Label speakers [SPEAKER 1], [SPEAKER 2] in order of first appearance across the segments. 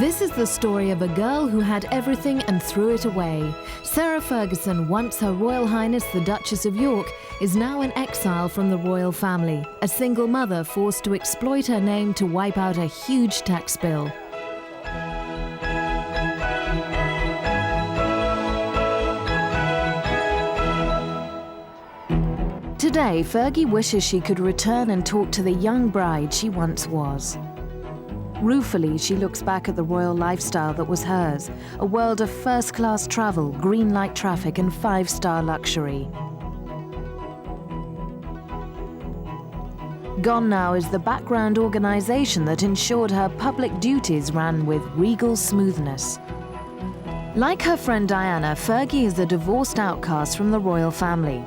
[SPEAKER 1] This is the story of a girl who had everything and threw it away. Sarah Ferguson, once Her Royal Highness the Duchess of York, is now in exile from the royal family, a single mother forced to exploit her name to wipe out a huge tax bill. Today, Fergie wishes she could return and talk to the young bride she once was. Ruefully, she looks back at the royal lifestyle that was hers, a world of first-class travel, green light traffic, and five-star luxury. Gone now is the background organization that ensured her public duties ran with regal smoothness. Like her friend Diana, Fergie is a divorced outcast from the royal family.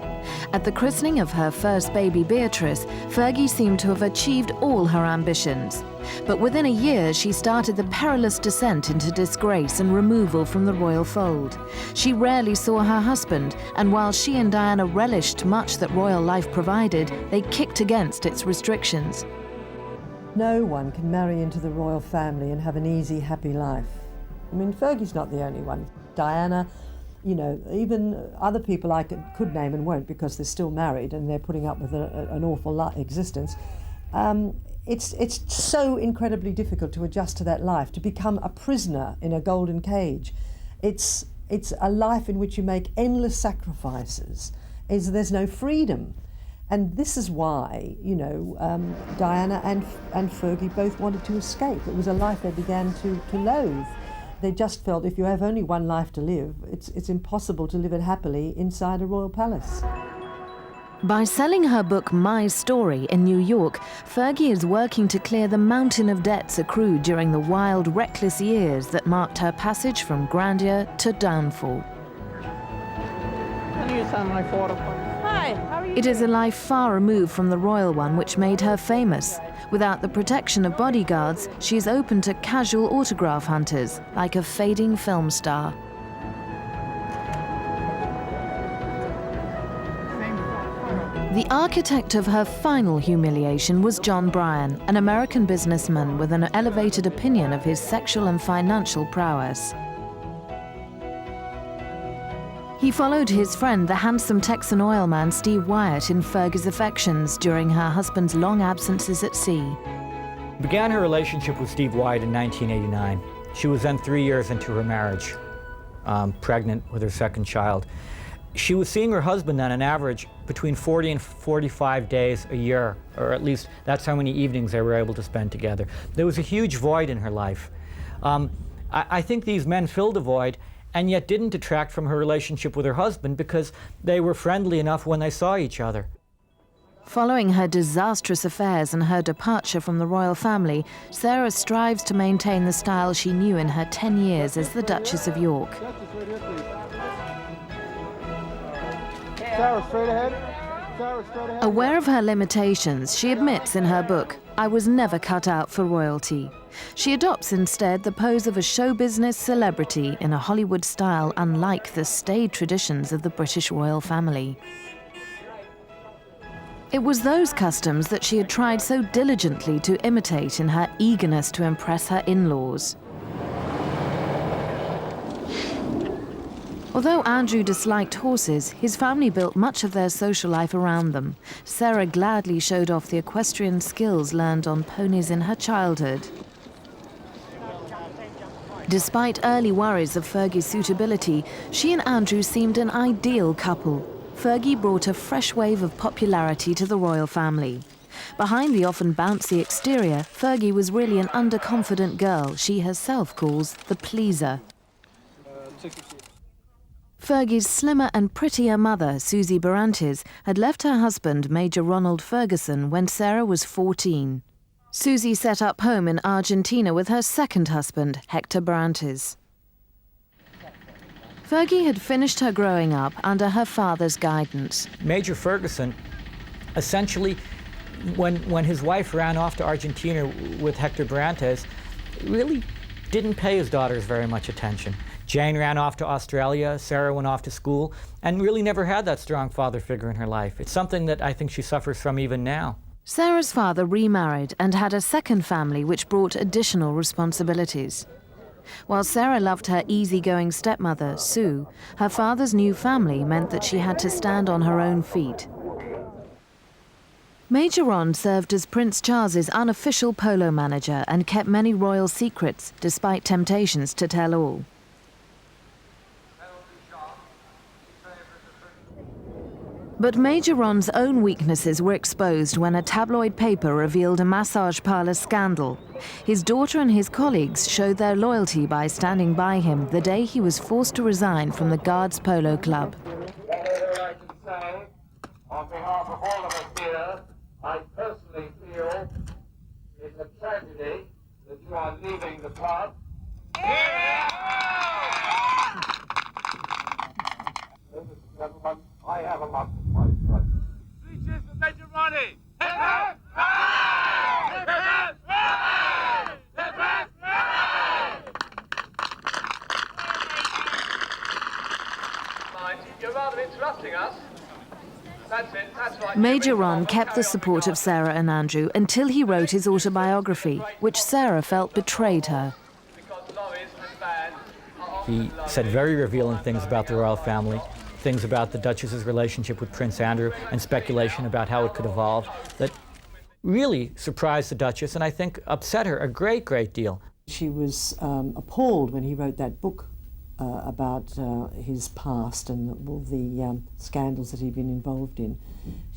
[SPEAKER 1] At the christening of her first baby, Beatrice, Fergie seemed to have achieved all her ambitions. But within a year, she started the perilous descent into disgrace and removal from the royal fold. She rarely saw her husband, and while she and Diana relished much that royal life provided, they kicked against its restrictions.
[SPEAKER 2] No one can marry into the royal family and have an easy, happy life. I mean, Fergie's not the only one. Diana, you know, even other people I could name and won't because they're still married and they're putting up with an awful existence. It's so incredibly difficult to adjust to that life, to become a prisoner in a golden cage. It's a life in which you make endless sacrifices. There's no freedom. And this is why, you know, Diana and Fergie both wanted to escape. It was a life they began to loathe. They just felt if you have only one life to live, it's impossible to live it happily inside a royal palace.
[SPEAKER 1] By selling her book My Story in New York, Fergie is working to clear the mountain of debts accrued during the wild, reckless years that marked her passage from grandeur to downfall.
[SPEAKER 3] Hi, how are you?
[SPEAKER 1] It is a life far removed from the royal one which made her famous. Without the protection of bodyguards, she is open to casual autograph hunters, like a fading film star. The architect of her final humiliation was John Bryan, an American businessman with an elevated opinion of his sexual and financial prowess. He followed his friend, the handsome Texan oil man Steve Wyatt, in Fergie's affections during her husband's long absences at sea.
[SPEAKER 4] Began her relationship with Steve Wyatt in 1989. She was then 3 years into her marriage, pregnant with her second child. She was seeing her husband then on average between 40 and 45 days a year, or at least that's how many evenings they were able to spend together. There was a huge void in her life. I think these men filled a void and yet didn't detract from her relationship with her husband because they were friendly enough when they saw each other.
[SPEAKER 1] Following her disastrous affairs and her departure from the royal family, Sarah strives to maintain the style she knew in her 10 years as the Duchess of York.
[SPEAKER 3] Sarah, straight ahead. Sarah, straight ahead.
[SPEAKER 1] Aware of her limitations, she admits in her book, "I was never cut out for royalty." She adopts instead the pose of a show business celebrity in a Hollywood style unlike the staid traditions of the British royal family. It was those customs that she had tried so diligently to imitate in her eagerness to impress her in-laws. Although Andrew disliked horses, his family built much of their social life around them. Sarah gladly showed off the equestrian skills learned on ponies in her childhood. Despite early worries of Fergie's suitability, she and Andrew seemed an ideal couple. Fergie brought a fresh wave of popularity to the royal family. Behind the often bouncy exterior, Fergie was really an underconfident girl she herself calls the pleaser. Fergie's slimmer and prettier mother, Susie Barantes, had left her husband, Major Ronald Ferguson, when Sarah was 14. Susie set up home in Argentina with her second husband, Hector Barantes. Fergie had finished her growing up under her father's guidance.
[SPEAKER 4] Major Ferguson, essentially, when his wife ran off to Argentina with Hector Barantes, really didn't pay his daughters very much attention. Jane ran off to Australia, Sarah went off to school, and really never had that strong father figure in her life. It's something that I think she suffers from even now.
[SPEAKER 1] Sarah's father remarried and had a second family which brought additional responsibilities. While Sarah loved her easygoing stepmother, Sue, her father's new family meant that she had to stand on her own feet. Major Ron served as Prince Charles's unofficial polo manager and kept many royal secrets, despite temptations to tell all. But Major Ron's own weaknesses were exposed when a tabloid paper revealed a massage parlor scandal. His daughter and his colleagues showed their loyalty by standing by him the day he was forced to resign from the Guards Polo Club.
[SPEAKER 5] Whatever I can say, on behalf of all of us here, I personally feel it's a tragedy that you are leaving the club. Ladies and gentlemen, I have a lot of my son. 3 cheers for Major Ronnie! Hip hip! Hooray! Hip hip! Hooray! Hip hip! Hooray! You're rather interrupting us. That's it, that's right.
[SPEAKER 1] Major Ron kept the support of Sarah and Andrew until he wrote his autobiography, which Sarah felt betrayed her.
[SPEAKER 4] He said very revealing things about the royal family, things about the Duchess's relationship with Prince Andrew, and speculation about how it could evolve that really surprised the Duchess and I think upset her a great, great deal.
[SPEAKER 2] She was appalled when he wrote that book about his past and all the scandals that he'd been involved in.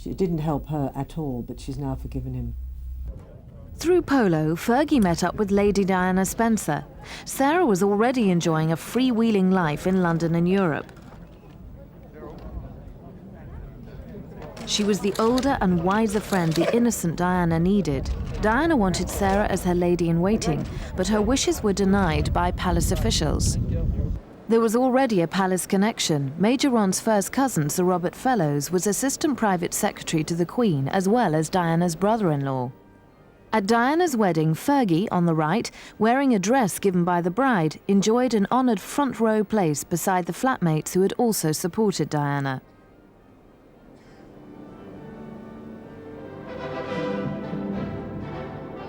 [SPEAKER 2] It didn't help her at all, but she's now forgiven him.
[SPEAKER 1] Through polo, Fergie met up with Lady Diana Spencer. Sarah was already enjoying a freewheeling life in London and Europe. She was the older and wiser friend the innocent Diana needed. Diana wanted Sarah as her lady-in-waiting, but her wishes were denied by palace officials. There was already a palace connection. Major Ron's first cousin, Sir Robert Fellows, was Assistant Private Secretary to the Queen, as well as Diana's brother-in-law. At Diana's wedding, Fergie, on the right, wearing a dress given by the bride, enjoyed an honoured front-row place beside the flatmates who had also supported Diana.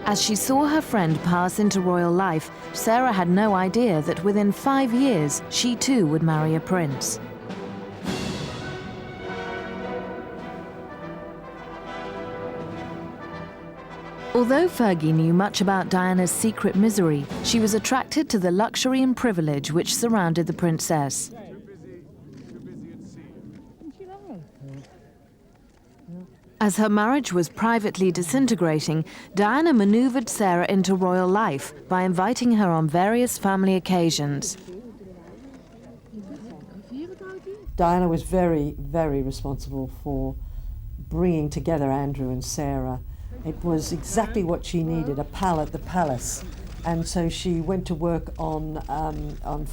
[SPEAKER 1] As she saw her friend pass into royal life, Sarah had no idea that within 5 years, she too would marry a prince. Although Fergie knew much about Diana's secret misery, she was attracted to the luxury and privilege which surrounded the princess. As her marriage was privately disintegrating, Diana maneuvered Sarah into royal life by inviting her on various family occasions.
[SPEAKER 2] Diana was very, very responsible for bringing together Andrew and Sarah. It was exactly what she needed, a pal at the palace. And so she went to work on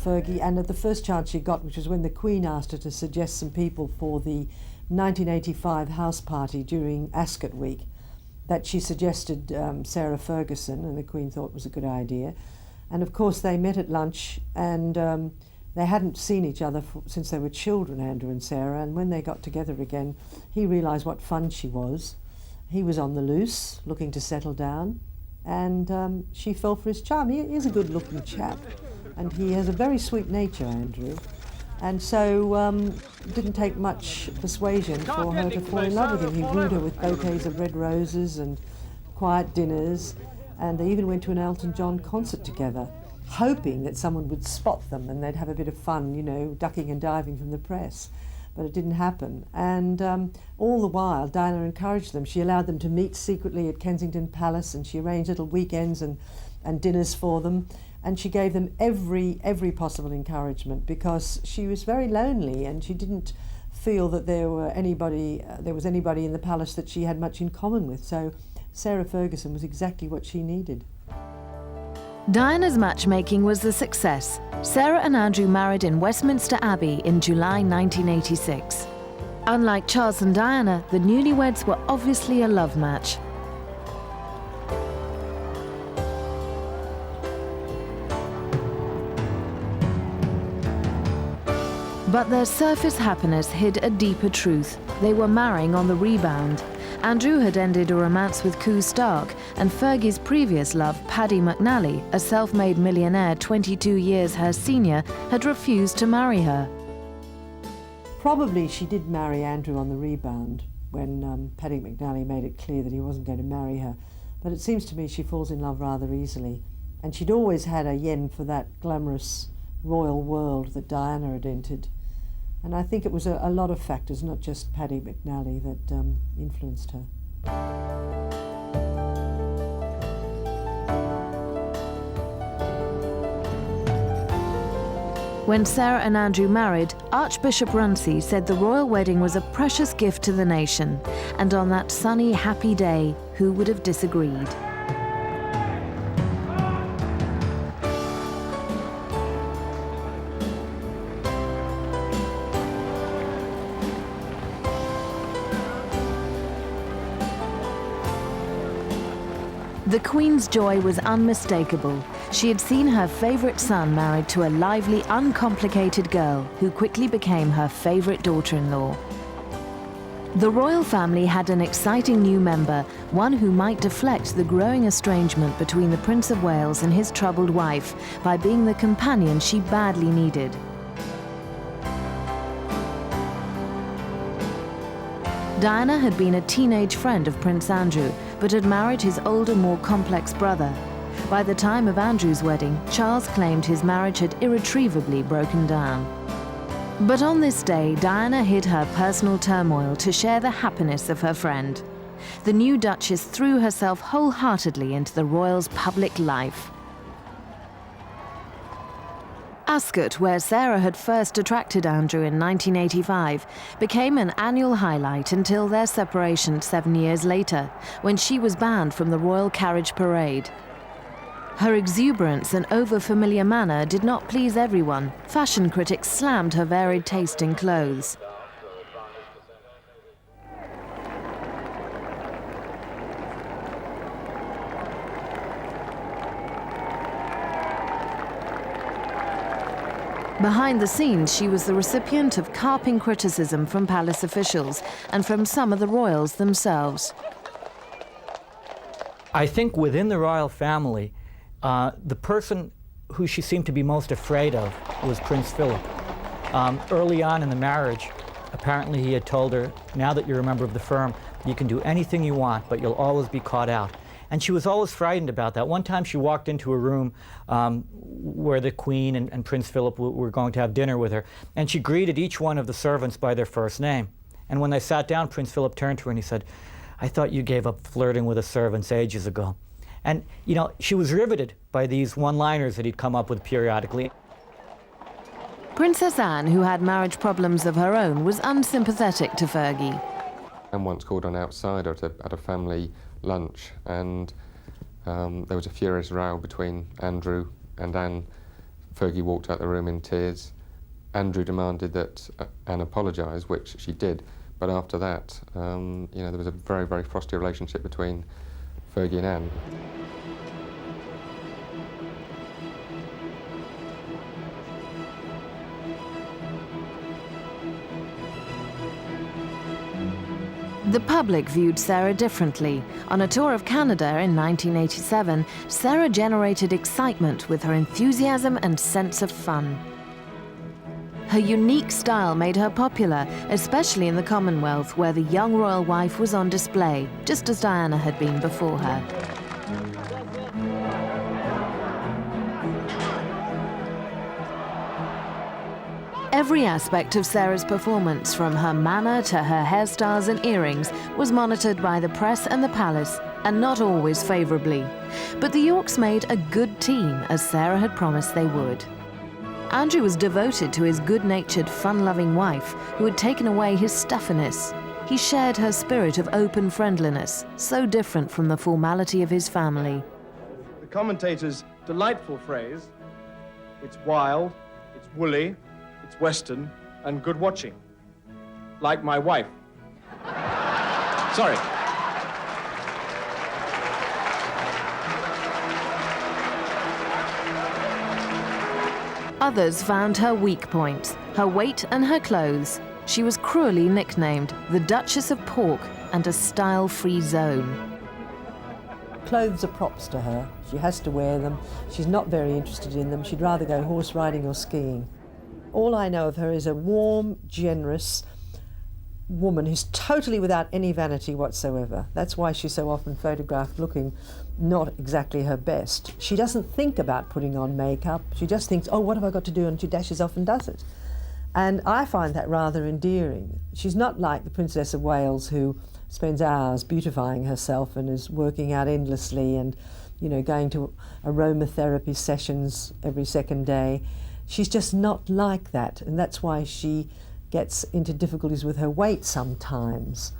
[SPEAKER 2] Fergie, and at the first chance she got, which was when the Queen asked her to suggest some people for the 1985 house party during Ascot Week, that she suggested Sarah Ferguson, and the Queen thought was a good idea. And of course they met at lunch, and they hadn't seen each other since they were children, Andrew and Sarah, and when they got together again, he realised what fun she was. He was on the loose, looking to settle down, and she fell for his charm. He is a good-looking chap, and he has a very sweet nature, Andrew. And so it didn't take much persuasion for her to fall in love with him. He wooed her with bouquets of red roses and quiet dinners, and they even went to an Elton John concert together, hoping that someone would spot them and they'd have a bit of fun, you know, ducking and diving from the press. But it didn't happen. And all the while, Diana encouraged them. She allowed them to meet secretly at Kensington Palace, and she arranged little weekends and dinners for them. And she gave them every possible encouragement, because she was very lonely and she didn't feel that there was anybody in the palace that she had much in common with. So Sarah Ferguson was exactly what she needed.
[SPEAKER 1] Diana's matchmaking was a success. Sarah and Andrew married in Westminster Abbey in July 1986. Unlike Charles and Diana, the newlyweds were obviously a love match. But their surface happiness hid a deeper truth. They were marrying on the rebound. Andrew had ended a romance with Coo Stark, and Fergie's previous love, Paddy McNally, a self-made millionaire 22 years her senior, had refused to marry her.
[SPEAKER 2] Probably she did marry Andrew on the rebound when Paddy McNally made it clear that he wasn't going to marry her. But it seems to me she falls in love rather easily. And she'd always had a yen for that glamorous royal world that Diana had entered. And I think it was a lot of factors, not just Paddy McNally, that influenced her.
[SPEAKER 1] When Sarah and Andrew married, Archbishop Runcie said the royal wedding was a precious gift to the nation. And on that sunny, happy day, who would have disagreed? The Queen's joy was unmistakable. She had seen her favourite son married to a lively, uncomplicated girl who quickly became her favourite daughter-in-law. The royal family had an exciting new member, one who might deflect the growing estrangement between the Prince of Wales and his troubled wife by being the companion she badly needed. Diana had been a teenage friend of Prince Andrew, but had married his older, more complex brother. By the time of Andrew's wedding, Charles claimed his marriage had irretrievably broken down. But on this day, Diana hid her personal turmoil to share the happiness of her friend. The new Duchess threw herself wholeheartedly into the royals' public life. Ascot, where Sarah had first attracted Andrew in 1985, became an annual highlight until their separation 7 years later, when she was banned from the royal carriage parade. Her exuberance and over-familiar manner did not please everyone. Fashion critics slammed her varied taste in clothes. Behind the scenes, she was the recipient of carping criticism from palace officials and from some of the royals themselves.
[SPEAKER 4] I think within the royal family, the person who she seemed to be most afraid of was Prince Philip. Early on in the marriage, apparently he had told her, now that you're a member of the firm, you can do anything you want, but you'll always be caught out. And she was always frightened about that. One time she walked into a room where the Queen and Prince Philip were going to have dinner with her, and she greeted each one of the servants by their first name. And when they sat down, Prince Philip turned to her and he said, "I thought you gave up flirting with the servants ages ago." And, you know, she was riveted by these one-liners that he'd come up with periodically.
[SPEAKER 1] Princess Anne, who had marriage problems of her own, was unsympathetic to Fergie.
[SPEAKER 6] Anne once called an outsider at a family lunch, and there was a furious row between Andrew and Anne. Fergie walked out the room in tears. Andrew demanded that Anne apologise, which she did, but after that, you know, there was a very, very frosty relationship between Fergie and Anne.
[SPEAKER 1] The public viewed Sarah differently. On a tour of Canada in 1987, Sarah generated excitement with her enthusiasm and sense of fun. Her unique style made her popular, especially in the Commonwealth, where the young royal wife was on display, just as Diana had been before her. Every aspect of Sarah's performance, from her manner to her hairstyles and earrings, was monitored by the press and the palace, and not always favourably. But the Yorks made a good team, as Sarah had promised they would. Andrew was devoted to his good-natured, fun-loving wife, who had taken away his stuffiness. He shared her spirit of open friendliness, so different from the formality of his family.
[SPEAKER 3] The commentator's delightful phrase, it's wild, it's woolly, it's Western, and good watching. Like my wife. Sorry.
[SPEAKER 1] Others found her weak points, her weight and her clothes. She was cruelly nicknamed the Duchess of Pork and a style-free zone.
[SPEAKER 2] Clothes are props to her. She has to wear them. She's not very interested in them. She'd rather go horse riding or skiing. All I know of her is a warm, generous woman who's totally without any vanity whatsoever. That's why she's so often photographed looking not exactly her best. She doesn't think about putting on makeup. She just thinks, oh, what have I got to do? And she dashes off and does it. And I find that rather endearing. She's not like the Princess of Wales, who spends hours beautifying herself and is working out endlessly and, you know, going to aromatherapy sessions every second day. She's just not like that, and that's why she gets into difficulties with her weight sometimes.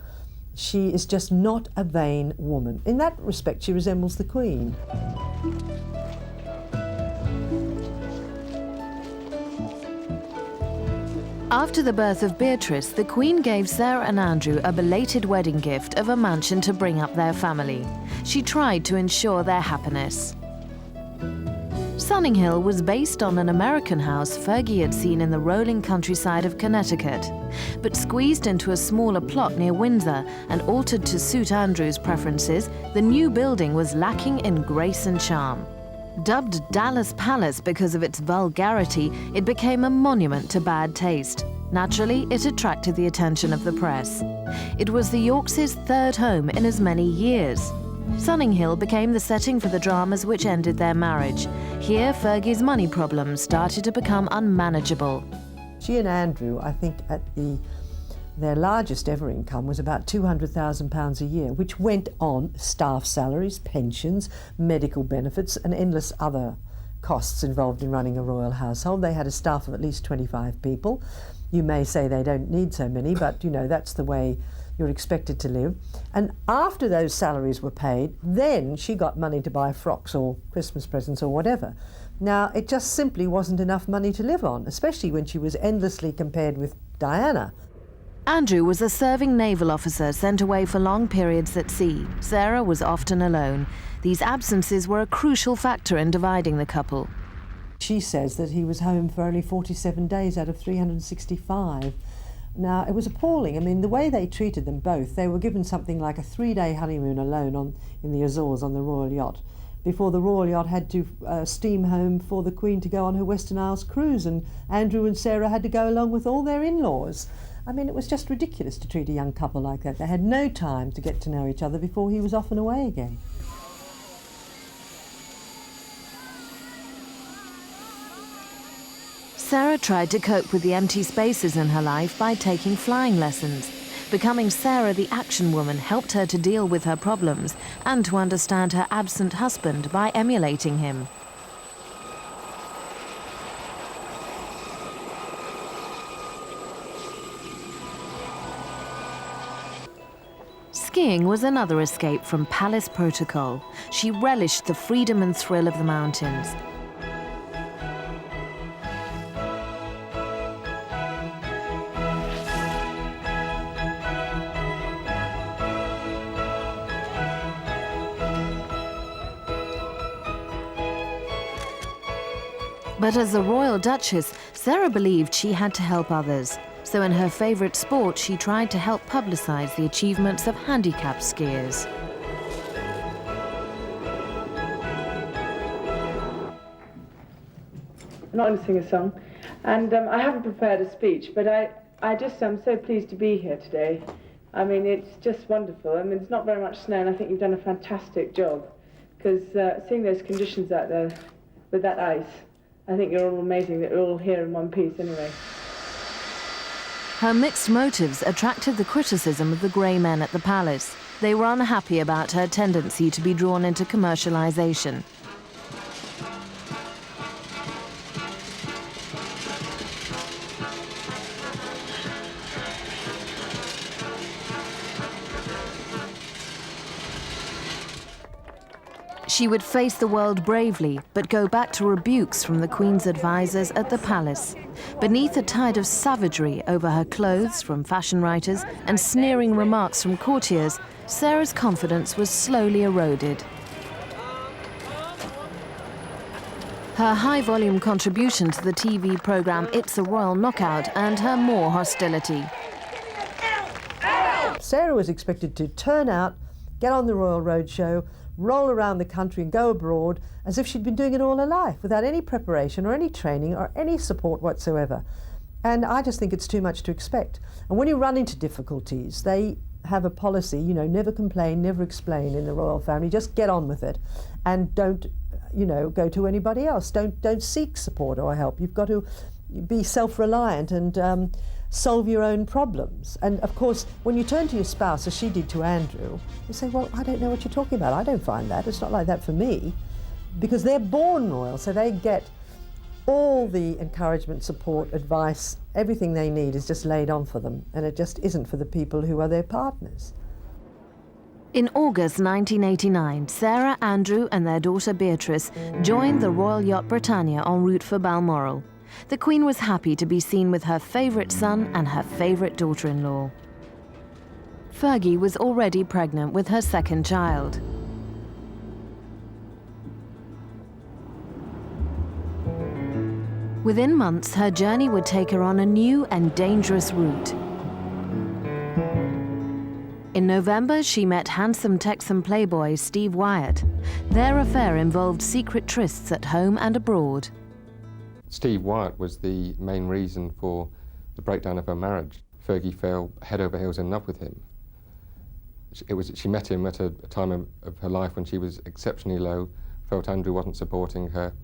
[SPEAKER 2] She is just not a vain woman. In that respect, she resembles the Queen.
[SPEAKER 1] After the birth of Beatrice, the Queen gave Sarah and Andrew a belated wedding gift of a mansion to bring up their family. She tried to ensure their happiness. Sunninghill was based on an American house Fergie had seen in the rolling countryside of Connecticut, but squeezed into a smaller plot near Windsor and altered to suit Andrew's preferences, the new building was lacking in grace and charm. Dubbed Dallas Palace because of its vulgarity, it became a monument to bad taste. Naturally, it attracted the attention of the press. It was the Yorks' third home in as many years. Sunninghill became the setting for the dramas which ended their marriage. Here, Fergie's money problems started to become unmanageable.
[SPEAKER 2] She and Andrew, I think their largest ever income was about £200,000 a year, which went on staff salaries, pensions, medical benefits, and endless other costs involved in running a royal household. They had a staff of at least 25 people. You may say they don't need so many, but you know, that's the way you're expected to live. And after those salaries were paid, then she got money to buy frocks or Christmas presents or whatever. Now, it just simply wasn't enough money to live on, especially when she was endlessly compared with Diana.
[SPEAKER 1] Andrew was a serving naval officer sent away for long periods at sea. Sarah was often alone. These absences were a crucial factor in dividing the couple.
[SPEAKER 2] She says that he was home for only 47 days out of 365. Now, it was appalling. I mean, the way they treated them both, they were given something like a 3-day honeymoon alone in the Azores on the Royal Yacht, before the Royal Yacht had to steam home for the Queen to go on her Western Isles cruise, and Andrew and Sarah had to go along with all their in-laws. I mean, it was just ridiculous to treat a young couple like that. They had no time to get to know each other before he was off and away again.
[SPEAKER 1] Sarah tried to cope with the empty spaces in her life by taking flying lessons. Becoming Sarah the action woman helped her to deal with her problems and to understand her absent husband by emulating him. Skiing was another escape from palace protocol. She relished the freedom and thrill of the mountains. But as the Royal Duchess, Sarah believed she had to help others. So in her favourite sport, she tried to help publicise the achievements of handicapped skiers.
[SPEAKER 7] I'm not going to sing a song, and I haven't prepared a speech, but I'm so pleased to be here today. I mean, it's just wonderful. I mean, there's not very much snow, and I think you've done a fantastic job, because seeing those conditions out there with that ice, I think you're all amazing that you're all here in one piece anyway.
[SPEAKER 1] Her mixed motives attracted the criticism of the Grey Men at the palace. They were unhappy about her tendency to be drawn into commercialization. She would face the world bravely, but go back to rebukes from the Queen's advisors at the palace. Beneath a tide of savagery over her clothes from fashion writers and sneering remarks from courtiers, Sarah's confidence was slowly eroded. her high-volume contribution to the TV programme It's a Royal Knockout, and her more hostility.
[SPEAKER 2] Sarah was expected to turn out, get on the Royal Roadshow, roll around the country and go abroad as if she'd been doing it all her life, without any preparation or any training or any support whatsoever. And I just think it's too much to expect. And when you run into difficulties, they have a policy, you know, never complain, never explain in the royal family, just get on with it and don't, you know, go to anybody else. Don't seek support or help. You've got to be self-reliant and solve your own problems. And of course, when you turn to your spouse, as she did to Andrew, you say, well, I don't know what you're talking about. I don't find that. It's not like that for me. Because they're born royal, so they get all the encouragement, support, advice, everything they need is just laid on for them. And it just isn't for the people who are their partners.
[SPEAKER 1] In August 1989, Sarah, Andrew and their daughter Beatrice joined the Royal Yacht Britannia en route for Balmoral. The Queen was happy to be seen with her favourite son and her favourite daughter-in-law. Fergie was already pregnant with her second child. Within months, her journey would take her on a new and dangerous route. In November, she met handsome Texan playboy Steve Wyatt. Their affair involved secret trysts at home and abroad.
[SPEAKER 6] Steve Wyatt was the main reason for the breakdown of her marriage. Fergie fell head over heels in love with him. She met him at a time of her life when she was exceptionally low, felt Andrew wasn't supporting her.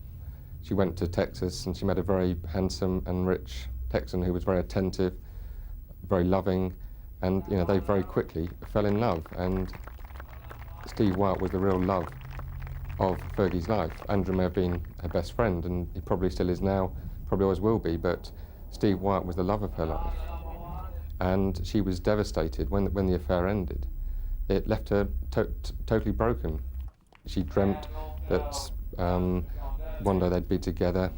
[SPEAKER 6] She went to Texas and she met a very handsome and rich Texan who was very attentive, very loving, and you know, they very quickly fell in love. And Steve Wyatt was the real love of Fergie's life. Andrew may have been her best friend, and he probably still is now, probably always will be, but Steve Wyatt was the love of her life. And she was devastated when the affair ended. It left her totally broken. She dreamt that one day they'd be together,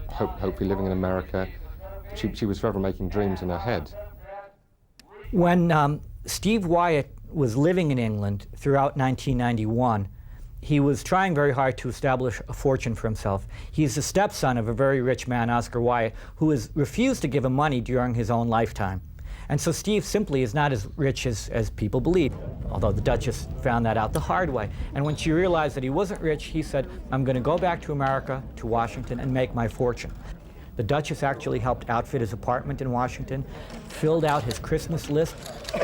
[SPEAKER 6] hopefully living in America. She was forever making dreams in her head.
[SPEAKER 4] When Steve Wyatt was living in England throughout 1991, he was trying very hard to establish a fortune for himself. He's the stepson of a very rich man, Oscar Wyatt, who has refused to give him money during his own lifetime. And so Steve simply is not as rich as people believe, although the Duchess found that out the hard way. And when she realized that he wasn't rich, he said, I'm going to go back to America, to Washington, and make my fortune. The Duchess actually helped outfit his apartment in Washington, filled out his Christmas list,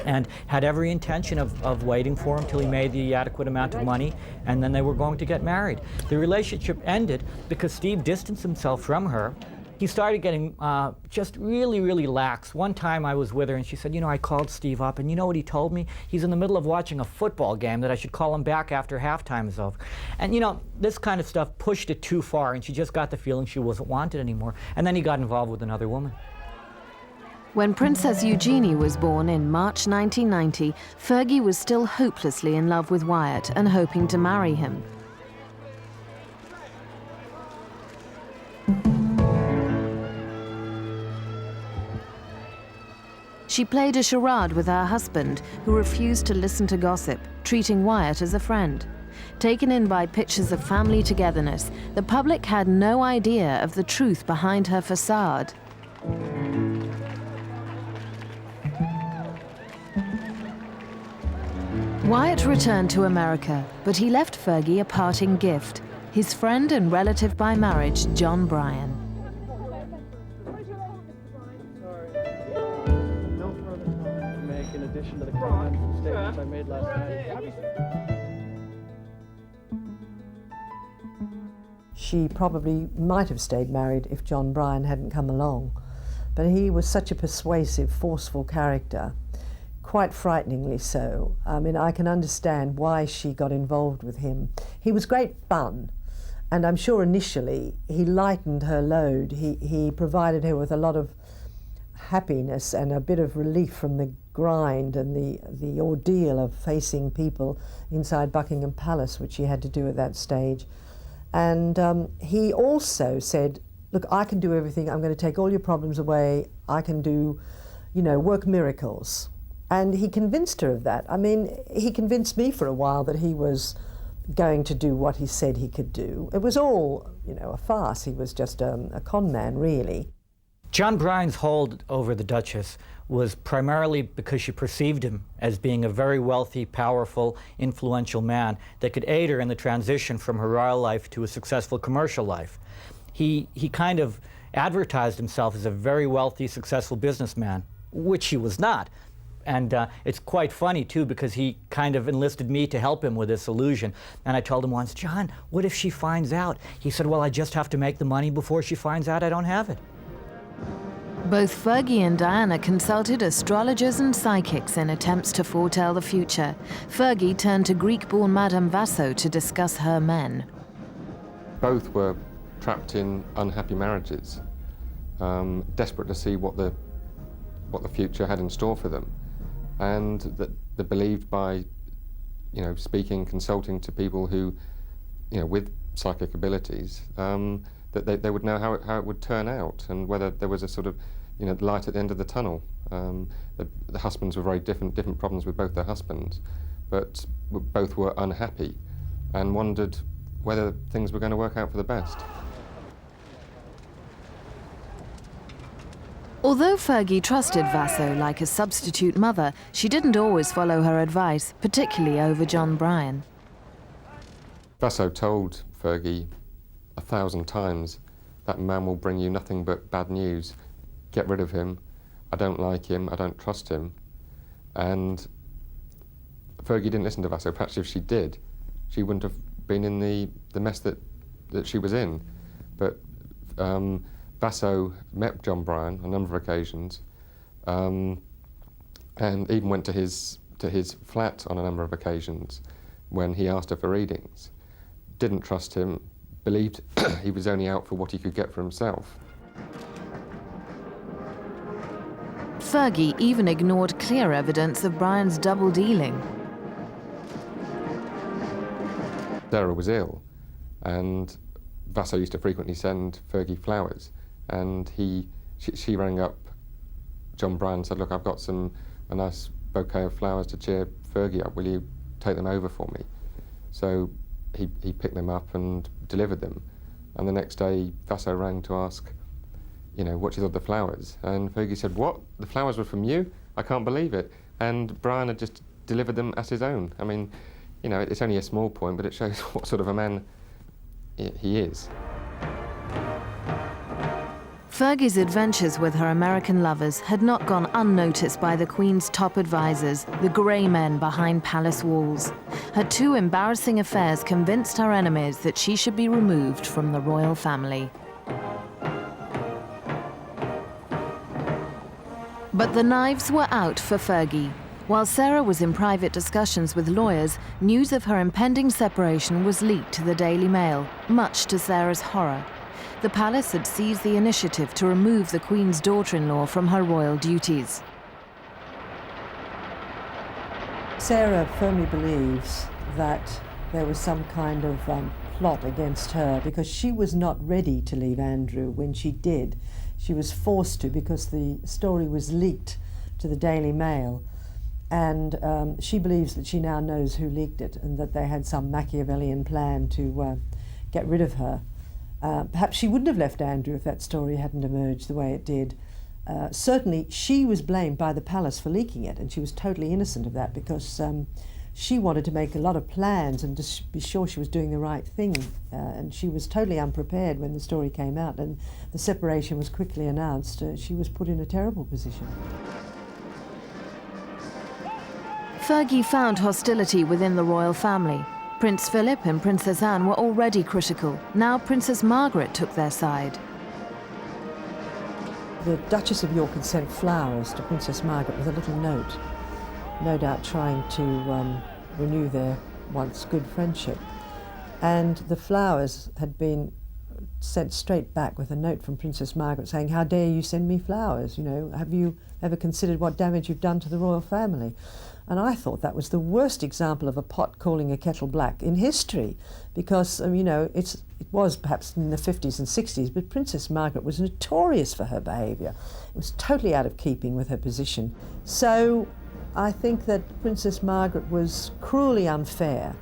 [SPEAKER 4] and had every intention of waiting for him till he made the adequate amount of money, and then they were going to get married. The relationship ended because Steve distanced himself from her. He started getting just really, really lax. One time I was with her and she said, you know, I called Steve up and you know what he told me? He's in the middle of watching a football game, that I should call him back after halftime is over. And you know, this kind of stuff pushed it too far and she just got the feeling she wasn't wanted anymore. And then he got involved with another woman.
[SPEAKER 1] When Princess Eugenie was born in March 1990, Fergie was still hopelessly in love with Wyatt and hoping to marry him. She played a charade with her husband, who refused to listen to gossip, treating Wyatt as a friend. Taken in by pictures of family togetherness, the public had no idea of the truth behind her facade. Wyatt returned to America, but he left Fergie a parting gift, his friend and relative by marriage, John Bryan.
[SPEAKER 3] To the comments and statements I made last night.
[SPEAKER 2] She probably might have stayed married if John Bryan hadn't come along. But he was such a persuasive, forceful character, quite frighteningly so. I mean, I can understand why she got involved with him. He was great fun, and I'm sure initially he lightened her load. He provided her with a lot of happiness and a bit of relief from the grind and the ordeal of facing people inside Buckingham Palace, which she had to do at that stage. And he also said, look, I can do everything. I'm going to take all your problems away. I can do, you know, work miracles. And he convinced her of that. I mean, he convinced me for a while that he was going to do what he said he could do. It was all, a farce. He was just a con man, really.
[SPEAKER 4] John Bryan's hold over the Duchess was primarily because she perceived him as being a very wealthy, powerful, influential man that could aid her in the transition from her royal life to a successful commercial life. He kind of advertised himself as a very wealthy, successful businessman, which he was not. And it's quite funny, too, because he kind of enlisted me to help him with this illusion. And I told him once, John, what if she finds out? He said, well, I just have to make the money before she finds out I don't have it.
[SPEAKER 1] Both Fergie and Diana consulted astrologers and psychics in attempts to foretell the future. Fergie turned to Greek-born Madame Vasso to discuss her men.
[SPEAKER 6] Both were trapped in unhappy marriages, desperate to see what the future had in store for them, and that they believed by, speaking, consulting to people who, with psychic abilities, that they would know how it would turn out and whether there was a sort of, light at the end of the tunnel. The husbands were very different problems with both their husbands, but both were unhappy and wondered whether things were going to work out for the best.
[SPEAKER 1] Although Fergie trusted Vasso like a substitute mother, she didn't always follow her advice, particularly over John Bryan.
[SPEAKER 6] Vasso told Fergie 1,000 times, that man will bring you nothing but bad news. Get rid of him. I don't like him. I don't trust him. And Fergie didn't listen to Vasso. Perhaps if she did, she wouldn't have been in the mess that she was in. But Vasso met John Bryan on a number of occasions, and even went to his flat on a number of occasions when he asked her for readings. Didn't trust him, believed he was only out for what he could get for himself.
[SPEAKER 1] Fergie even ignored clear evidence of Bryan's double-dealing.
[SPEAKER 6] Sarah was ill, and Vasso used to frequently send Fergie flowers, and she rang up John Bryan and said, look, I've got a nice bouquet of flowers to cheer Fergie up, will you take them over for me? So he picked them up and delivered them, and the next day Vasso rang to ask, what she thought of the flowers, and Fergie said, what, the flowers were from you? I can't believe it. And Bryan had just delivered them as his own. I mean, it's only a small point, but it shows what sort of a man he is.
[SPEAKER 1] Fergie's adventures with her American lovers had not gone unnoticed by the Queen's top advisors, the grey men behind palace walls. Her two embarrassing affairs convinced her enemies that she should be removed from the royal family. But the knives were out for Fergie. While Sarah was in private discussions with lawyers, news of her impending separation was leaked to the Daily Mail, much to Sarah's horror. The palace had seized the initiative to remove the Queen's daughter-in-law from her royal duties.
[SPEAKER 2] Sarah firmly believes that there was some kind of plot against her because she was not ready to leave Andrew when she did. She was forced to because the story was leaked to the Daily Mail. And she believes that she now knows who leaked it and that they had some Machiavellian plan to get rid of her. Perhaps she wouldn't have left Andrew if that story hadn't emerged the way it did. Certainly, she was blamed by the palace for leaking it, and she was totally innocent of that because she wanted to make a lot of plans and just be sure she was doing the right thing. And she was totally unprepared when the story came out, and the separation was quickly announced. She was put in a terrible position.
[SPEAKER 1] Fergie found hostility within the royal family. Prince Philip and Princess Anne were already critical. Now Princess Margaret took their side.
[SPEAKER 2] The Duchess of York had sent flowers to Princess Margaret with a little note, no doubt trying to renew their once good friendship. And the flowers had been sent straight back with a note from Princess Margaret saying, how dare you send me flowers? Have you ever considered what damage you've done to the royal family? And I thought that was the worst example of a pot calling a kettle black in history, because, it was perhaps in the 50s and 60s, but Princess Margaret was notorious for her behaviour. It was totally out of keeping with her position. So I think that Princess Margaret was cruelly unfair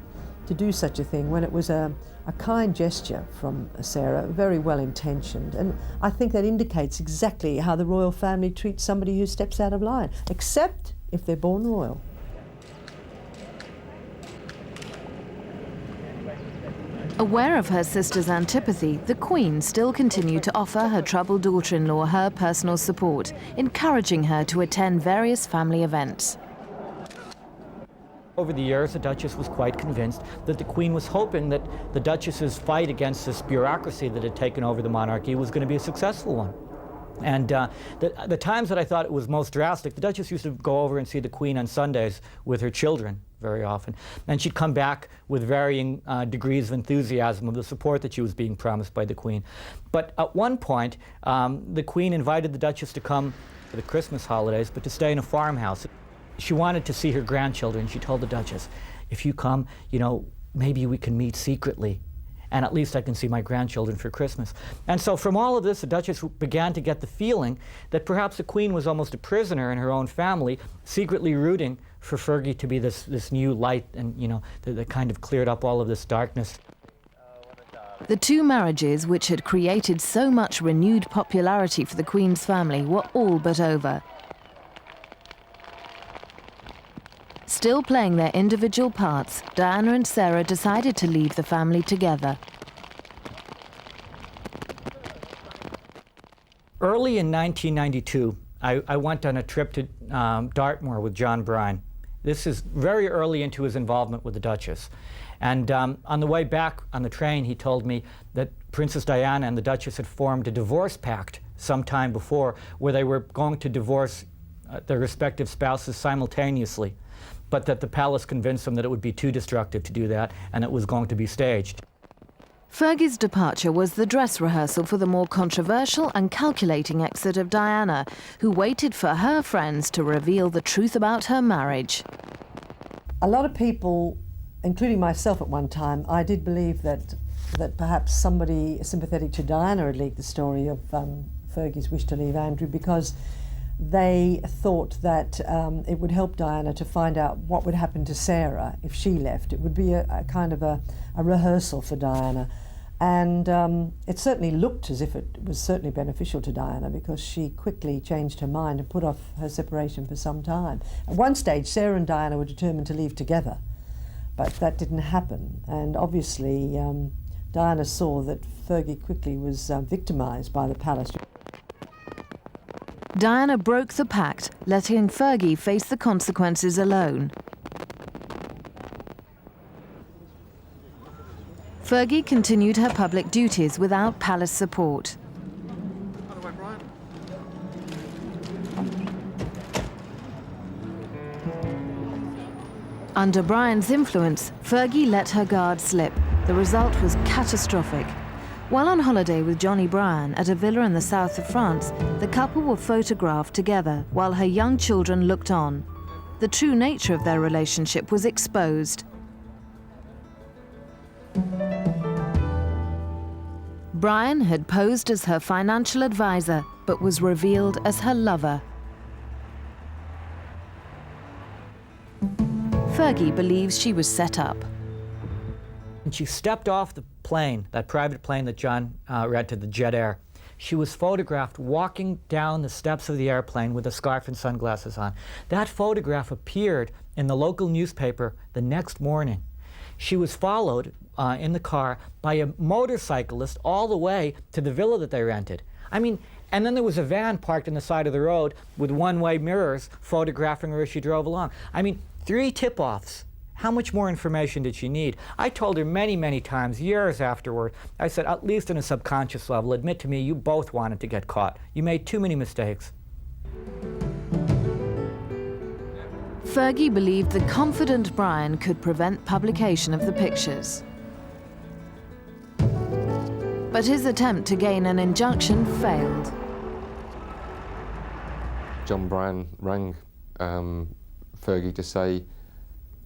[SPEAKER 2] to do such a thing when it was a kind gesture from Sarah, very well intentioned. And I think that indicates exactly how the royal family treats somebody who steps out of line, except if they're born royal.
[SPEAKER 1] Aware of her sister's antipathy, the Queen still continued to offer her troubled daughter-in-law her personal support, encouraging her to attend various family events.
[SPEAKER 4] Over the years, the Duchess was quite convinced that the Queen was hoping that the Duchess's fight against this bureaucracy that had taken over the monarchy was going to be a successful one. And the times that I thought it was most drastic, the Duchess used to go over and see the Queen on Sundays with her children very often. And she'd come back with varying degrees of enthusiasm of the support that she was being promised by the Queen. But at one point, the Queen invited the Duchess to come for the Christmas holidays, but to stay in a farmhouse. She wanted to see her grandchildren. She told the Duchess, if you come, you know, maybe we can meet secretly, and at least I can see my grandchildren for Christmas. And so from all of this, the Duchess began to get the feeling that perhaps the Queen was almost a prisoner in her own family, secretly rooting for Fergie to be this new light, and, you know, that kind of cleared up all of this darkness.
[SPEAKER 1] The two marriages, which had created so much renewed popularity for the Queen's family, were all but over. Still playing their individual parts, Diana and Sarah decided to leave the family together.
[SPEAKER 4] Early in 1992, I went on a trip to Dartmoor with John Bryan. This is very early into his involvement with the Duchess. And on the way back on the train, he told me that Princess Diana and the Duchess had formed a divorce pact some time before, where they were going to divorce their respective spouses simultaneously, but that the palace convinced them that it would be too destructive to do that, and it was going to be staged.
[SPEAKER 1] Fergie's departure was the dress rehearsal for the more controversial and calculating exit of Diana, who waited for her friends to reveal the truth about her marriage.
[SPEAKER 2] A lot of people, including myself at one time, I did believe that perhaps somebody sympathetic to Diana had leaked the story of Fergie's wish to leave Andrew, because they thought that it would help Diana to find out what would happen to Sarah if she left. It would be a kind of a rehearsal for Diana. And it certainly looked as if it was certainly beneficial to Diana, because she quickly changed her mind and put off her separation for some time. At one stage, Sarah and Diana were determined to leave together, but that didn't happen. And obviously, Diana saw that Fergie quickly was victimised by the palace.
[SPEAKER 1] Diana broke the pact, letting Fergie face the consequences alone. Fergie continued her public duties without palace support. Under Bryan's influence, Fergie let her guard slip. The result was catastrophic. While on holiday with Johnny Bryan at a villa in the south of France, the couple were photographed together while her young children looked on. The true nature of their relationship was exposed. Bryan had posed as her financial advisor, but was revealed as her lover. Fergie believes she was set up.
[SPEAKER 4] And she stepped off the plane, that private plane that John rented, the Jet Air. She was photographed walking down the steps of the airplane with a scarf and sunglasses on. That photograph appeared in the local newspaper the next morning. She was followed in the car by a motorcyclist all the way to the villa that they rented. I mean, and then there was a van parked on the side of the road with one-way mirrors photographing her as she drove along. I mean, 3 tip-offs. How much more information did she need? I told her many, many times, years afterward, I said, at least on a subconscious level, admit to me you both wanted to get caught. You made too many mistakes.
[SPEAKER 1] Fergie believed the confident Bryan could prevent publication of the pictures. But his attempt to gain an injunction failed.
[SPEAKER 6] John Bryan rang Fergie to say,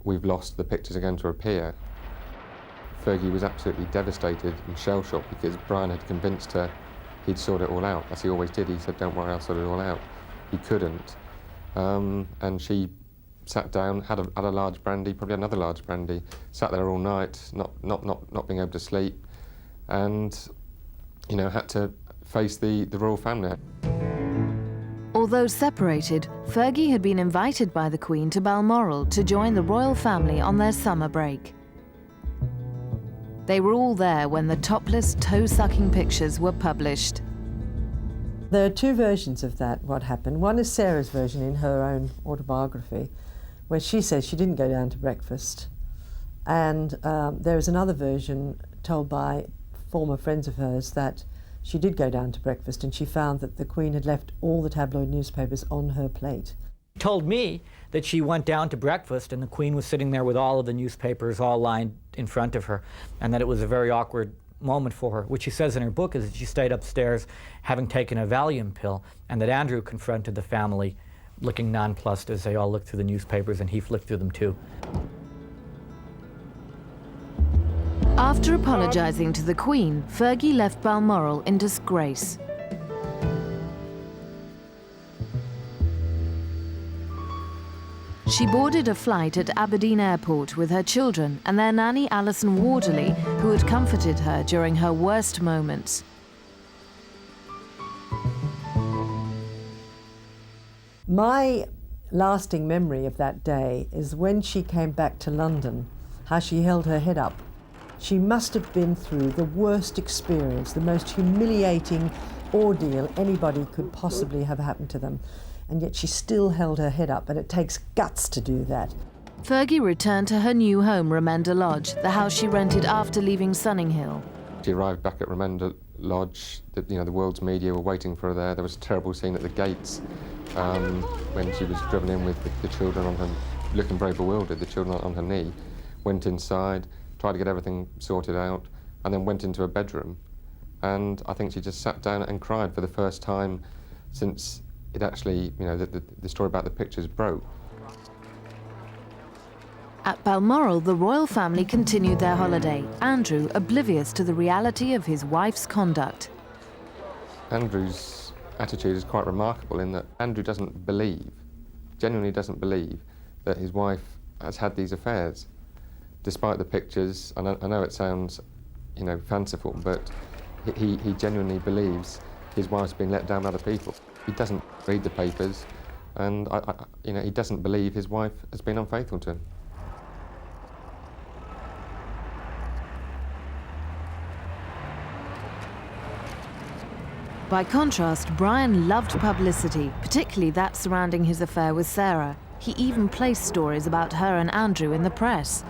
[SPEAKER 6] we've lost, the pictures are going to appear. Fergie was absolutely devastated and shell-shocked because Bryan had convinced her he'd sort it all out, as he always did. He said, don't worry, I'll sort it all out. He couldn't. And she sat down, had a large brandy, probably another large brandy, sat there all night, not being able to sleep, and, you know, had to face the royal family.
[SPEAKER 1] Although separated, Fergie had been invited by the Queen to Balmoral to join the royal family on their summer break. They were all there when the topless, toe-sucking pictures were published.
[SPEAKER 2] There are two versions of that, what happened. One is Sarah's version in her own autobiography, where she says she didn't go down to breakfast. And there is another version told by former friends of hers that she did go down to breakfast and she found that the Queen had left all the tabloid newspapers on her plate.
[SPEAKER 4] She told me that she went down to breakfast and the Queen was sitting there with all of the newspapers all lined in front of her, and that it was a very awkward moment for her. What she says in her book is that she stayed upstairs having taken a Valium pill, and that Andrew confronted the family looking nonplussed as they all looked through the newspapers, and he flicked through them too.
[SPEAKER 1] After apologising to the Queen, Fergie left Balmoral in disgrace. She boarded a flight at Aberdeen Airport with her children and their nanny Alison Warderley, who had comforted her during her worst moments.
[SPEAKER 2] My lasting memory of that day is when she came back to London, how she held her head up. She must have been through the worst experience, the most humiliating ordeal anybody could possibly have happened to them. And yet she still held her head up, and it takes guts to do that.
[SPEAKER 1] Fergie returned to her new home, Remenda Lodge, the house she rented after leaving Sunninghill.
[SPEAKER 6] She arrived back at Remenda Lodge. The world's media were waiting for her there. There was a terrible scene at the gates when she was driven in with the children on her, looking very bewildered, the children on her knee. Went inside, tried to get everything sorted out, and then went into her bedroom. And I think she just sat down and cried for the first time since it actually, the story about the pictures broke.
[SPEAKER 1] At Balmoral, the royal family continued their holiday, Andrew oblivious to the reality of his wife's conduct.
[SPEAKER 6] Andrew's attitude is quite remarkable in that Andrew genuinely doesn't believe that his wife has had these affairs. Despite the pictures, I know it sounds, fanciful, but he genuinely believes his wife's been let down by other people. He doesn't read the papers, and he doesn't believe his wife has been unfaithful to him.
[SPEAKER 1] By contrast, Bryan loved publicity, particularly that surrounding his affair with Sarah. He even placed stories about her and Andrew in the press.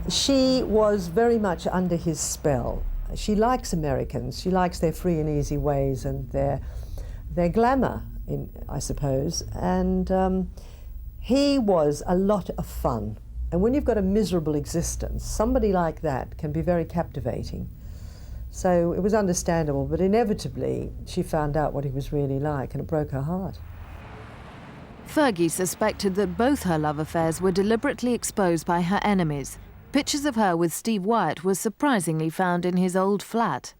[SPEAKER 2] She was very much under his spell. She likes Americans. She likes their free and easy ways and their glamour, I suppose. And he was a lot of fun. And when you've got a miserable existence, somebody like that can be very captivating. So it was understandable, but inevitably she found out what he was really like, and it broke her heart.
[SPEAKER 1] Fergie suspected that both her love affairs were deliberately exposed by her enemies. Pictures of her with Steve Wyatt were surprisingly found in his old flat.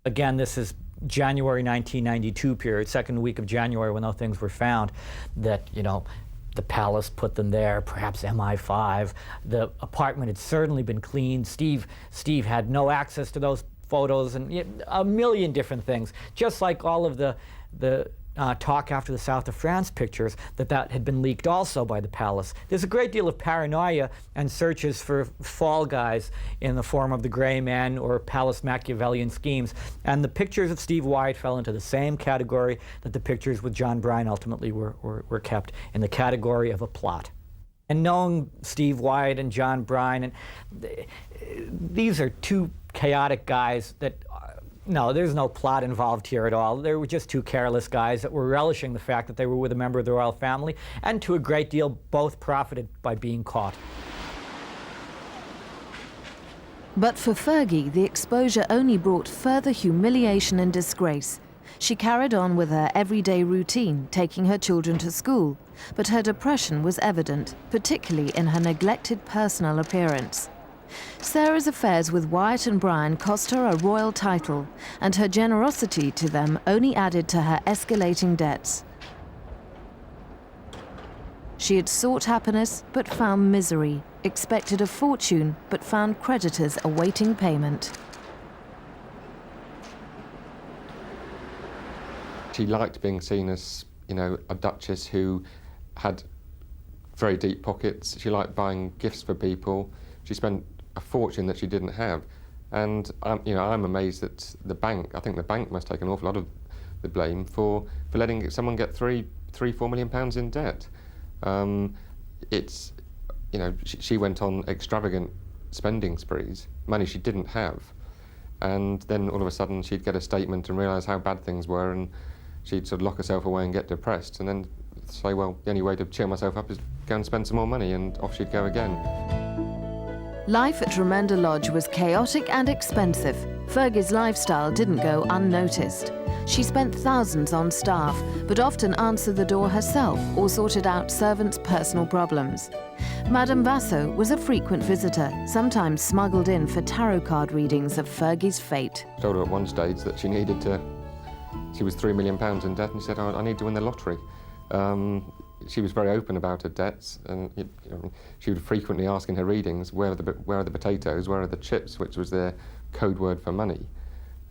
[SPEAKER 4] Again, this is January 1992 period, second week of January, when those things were found, that, the palace put them there, perhaps MI5. The apartment had certainly been cleaned. Steve had no access to those photos, and a million different things. Just like all of the talk after the South of France pictures, that had been leaked also by the palace. There's a great deal of paranoia and searches for fall guys in the form of the Grey Man or palace Machiavellian schemes. And the pictures of Steve Wyatt fell into the same category that the pictures with John Bryan ultimately were kept, in the category of a plot. And knowing Steve Wyatt and John Bryan, and these are two chaotic guys that, no, there's no plot involved here at all. They were just two careless guys that were relishing the fact that they were with a member of the royal family, and to a great deal both profited by being caught.
[SPEAKER 1] But for Fergie, the exposure only brought further humiliation and disgrace. She carried on with her everyday routine, taking her children to school, but her depression was evident, particularly in her neglected personal appearance. Sarah's affairs with Wyatt and Bryan cost her a royal title, and her generosity to them only added to her escalating debts. She had sought happiness but found misery, expected a fortune but found creditors awaiting payment.
[SPEAKER 6] She liked being seen as, you know, a duchess who had very deep pockets. She liked buying gifts for people. She spent a fortune that she didn't have. And you know, I'm amazed that the bank, I think the bank must take an awful lot of the blame for letting someone get £4 million in debt. It's, you know, she went on extravagant spending sprees, money she didn't have. And then all of a sudden she'd get a statement and realise how bad things were, and she'd sort of lock herself away and get depressed, and then say, well, the only way to cheer myself up is go and spend some more money, and off she'd go again.
[SPEAKER 1] Life at Tremenda Lodge was chaotic and expensive. Fergie's lifestyle didn't go unnoticed. She spent thousands on staff, but often answered the door herself or sorted out servants' personal problems. Madame Vasso was a frequent visitor, sometimes smuggled in for tarot card readings of Fergie's fate.
[SPEAKER 6] I told her at one stage that she was £3 million in debt, and she said, oh, I need to win the lottery. She was very open about her debts, and she would frequently ask in her readings, where are the potatoes, where are the chips, which was their code word for money.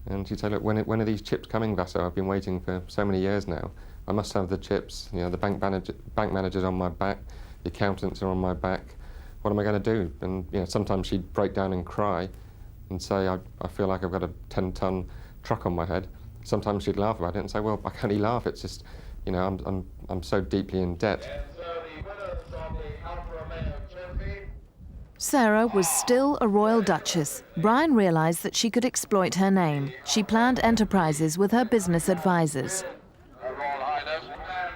[SPEAKER 6] And she'd say, look, when are these chips coming, Vasso? I've been waiting for so many years now. I must have the chips. You know, the bank manager's on my back, the accountants are on my back. What am I going to do? And you know, sometimes she'd break down and cry and say, I feel like I've got a 10-ton truck on my head. Sometimes she'd laugh about it and say, well, I can't laugh. It's just, you know, I'm so deeply in debt.
[SPEAKER 1] Sarah was still a royal duchess. Bryan realised that she could exploit her name. She planned enterprises with her business advisors.
[SPEAKER 5] Her Royal Highness.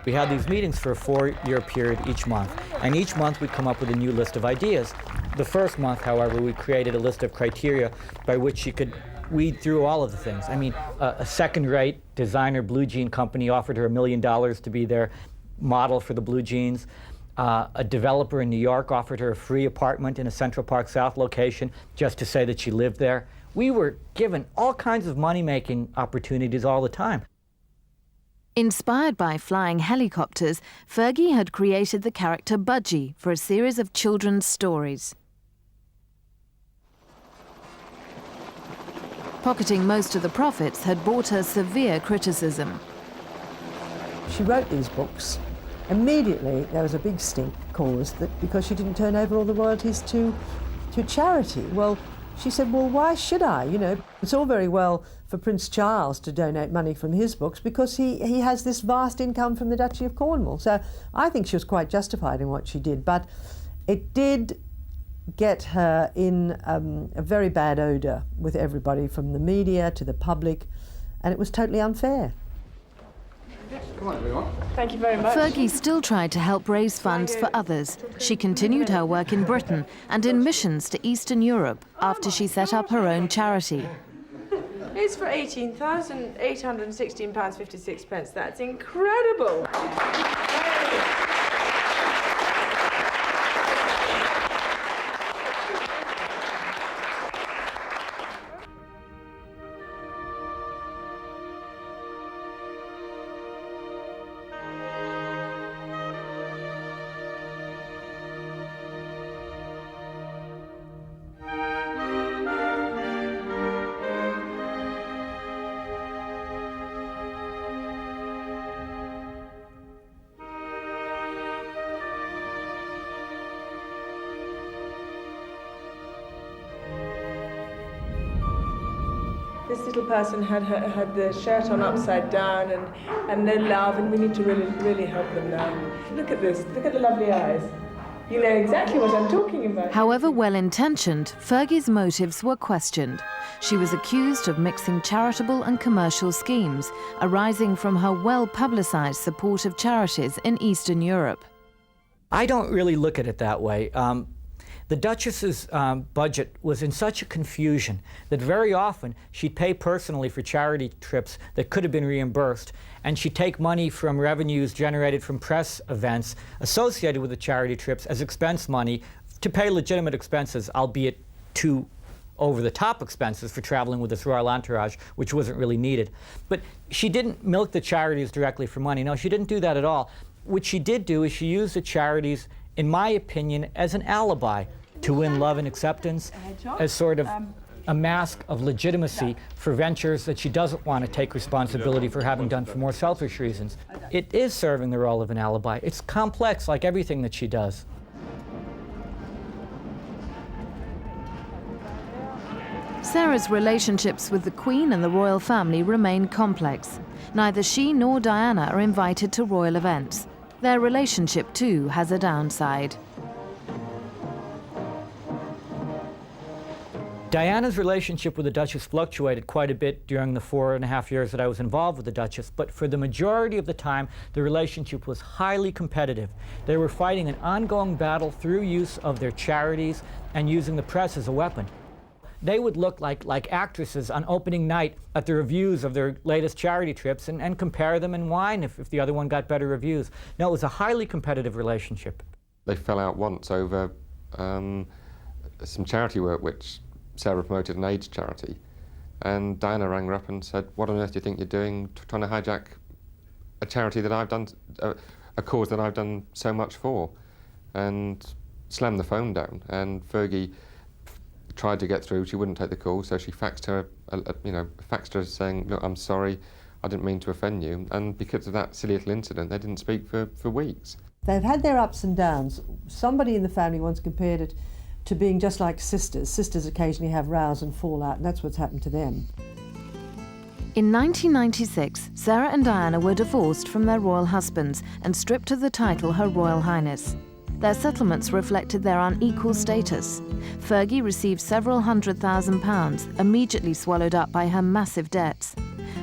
[SPEAKER 4] We had these meetings for a 4-year period each month, and each month we'd come up with a new list of ideas. The first month, however, we created a list of criteria by which she could weed through all of the things. I mean, a second-rate designer blue jean company offered her $1 million to be their model for the blue jeans. A developer in New York offered her a free apartment in a Central Park South location just to say that she lived there. We were given all kinds of money-making opportunities all the time.
[SPEAKER 1] Inspired by flying helicopters, Fergie had created the character Budgie for a series of children's stories. Pocketing most of the profits had brought her severe criticism.
[SPEAKER 2] She wrote these books. Immediately there was a big stink caused that because she didn't turn over all the royalties to charity. Well, she said, well, why should I? You know, it's all very well for Prince Charles to donate money from his books because he has this vast income from the Duchy of Cornwall. So I think she was quite justified in what she did, but it did get her in a very bad odour with everybody, from the media to the public, and it was totally unfair.
[SPEAKER 5] Come on, everyone.
[SPEAKER 7] Thank you very much.
[SPEAKER 1] Fergie still tried to help raise funds for others. She continued her work in Britain and in missions to Eastern Europe after she set up her own charity.
[SPEAKER 7] It's for £18,816.56. That's incredible. This little person had the shirt on upside down and no love, and we need to really help them now. Look at this. Look at the lovely eyes. You know exactly what I'm talking about.
[SPEAKER 1] However well-intentioned, Fergie's motives were questioned. She was accused of mixing charitable and commercial schemes, arising from her well-publicised support of charities in Eastern Europe.
[SPEAKER 4] I don't really look at it that way. The Duchess's budget was in such a confusion that very often she'd pay personally for charity trips that could have been reimbursed, and she'd take money from revenues generated from press events associated with the charity trips as expense money to pay legitimate expenses, albeit too over-the-top expenses for traveling with this royal entourage, which wasn't really needed. But she didn't milk the charities directly for money. No, she didn't do that at all. What she did do is she used the charities, in my opinion, as an alibi to win love and acceptance, as sort of a mask of legitimacy for ventures that she doesn't want to take responsibility for having done for more selfish reasons. It is serving the role of an alibi. It's complex, like everything that she does.
[SPEAKER 1] Sarah's relationships with the Queen and the royal family remain complex. Neither she nor Diana are invited to royal events. Their relationship, too, has a downside.
[SPEAKER 4] Diana's relationship with the Duchess fluctuated quite a bit during the 4.5 years that I was involved with the Duchess, but for the majority of the time, the relationship was highly competitive. They were fighting an ongoing battle through use of their charities and using the press as a weapon. They would look like actresses on opening night at the reviews of their latest charity trips and compare them and whine if the other one got better reviews. No, it was a highly competitive relationship.
[SPEAKER 6] They fell out once over some charity work which Sarah promoted, an AIDS charity. And Diana rang her up and said, "What on earth do you think you're doing, trying to hijack a charity that I've done, a cause that I've done so much for?" And slammed the phone down. And Fergie tried to get through. She wouldn't take the call, so she faxed her, faxed her saying, "Look, I'm sorry, I didn't mean to offend you." And because of that silly little incident, they didn't speak for weeks. They've
[SPEAKER 2] had their ups and downs. Somebody in the family once compared it to being just like sisters. Sisters occasionally have rows and fall out, and that's what's happened to them.
[SPEAKER 1] In 1996, Sarah and Diana were divorced from their royal husbands and stripped of the title Her Royal Highness. Their settlements reflected their unequal status. Fergie received several £100,000, immediately swallowed up by her massive debts.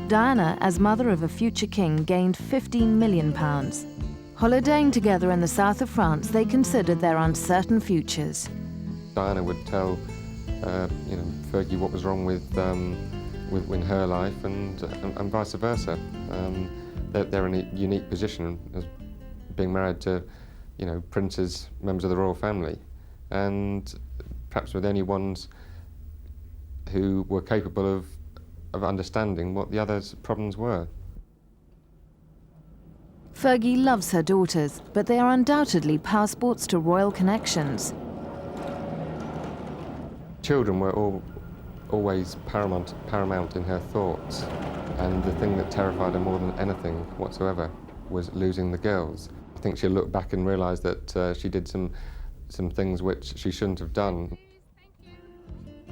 [SPEAKER 1] Diana, as mother of a future king, gained £15 million. Holidaying together in the south of France, they considered their uncertain futures.
[SPEAKER 6] Diana would tell Fergie what was wrong with her life and vice versa. They're in a unique position as being married to princes, members of the royal family, and perhaps were the only ones who were capable of understanding what the other's problems were.
[SPEAKER 1] Fergie loves her daughters, but they are undoubtedly passports to royal connections.
[SPEAKER 6] Children were always paramount in her thoughts, and the thing that terrified her more than anything whatsoever was losing the girls. I think she'll look back and realise that she did some things which she shouldn't have done.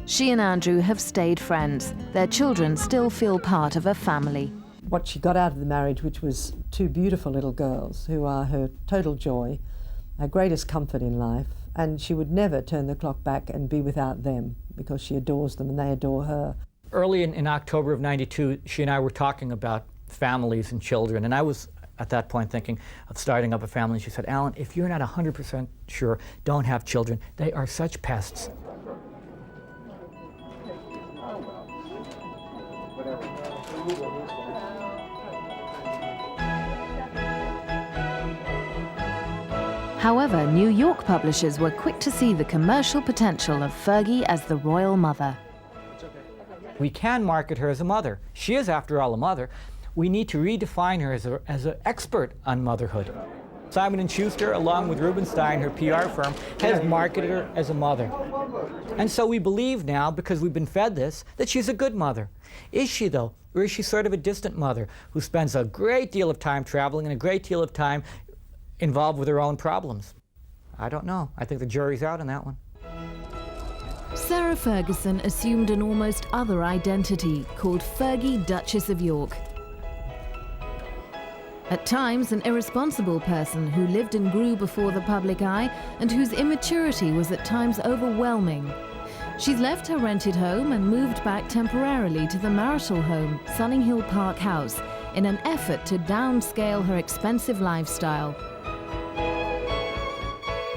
[SPEAKER 1] She and Andrew have stayed friends. Their children still feel part of a family.
[SPEAKER 2] What she got out of the marriage, which was two beautiful little girls who are her total joy, her greatest comfort in life, and she would never turn the clock back and be without them because she adores them and they adore her.
[SPEAKER 4] Early in October of '92, she and I were talking about families and children, and I was at that point thinking of starting up a family. She said, "Alan, if you're not 100% sure, don't have children. They are such pests."
[SPEAKER 1] However, New York publishers were quick to see the commercial potential of Fergie as the royal mother.
[SPEAKER 4] We can market her as a mother. She is, after all, a mother. We need to redefine her as an expert on motherhood. Simon & Schuster, along with Rubenstein, her PR firm, has marketed her as a mother. And so we believe now, because we've been fed this, that she's a good mother. Is she, though? Or is she sort of a distant mother who spends a great deal of time traveling and a great deal of time involved with her own problems? I don't know. I think the jury's out on that one.
[SPEAKER 1] Sarah Ferguson assumed an almost other identity called Fergie, Duchess of York. At times, an irresponsible person who lived and grew before the public eye and whose immaturity was at times overwhelming. She's left her rented home and moved back temporarily to the marital home, Sunninghill Park House, in an effort to downscale her expensive lifestyle.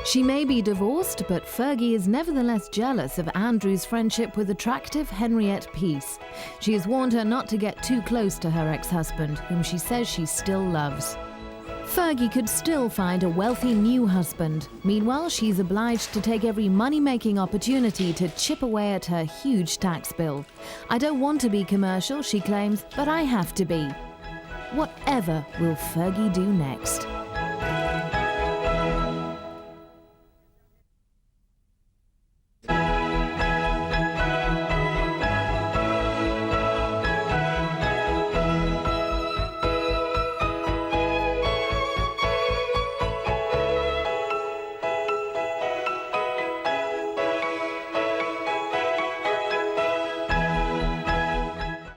[SPEAKER 1] She may be divorced, but Fergie is nevertheless jealous of Andrew's friendship with attractive Henriette Peace. She has warned her not to get too close to her ex-husband, whom she says she still loves. Fergie could still find a wealthy new husband. Meanwhile, she's obliged to take every money-making opportunity to chip away at her huge tax bill. "I don't want to be commercial," she claims, "but I have to be." Whatever will Fergie do next? Bye.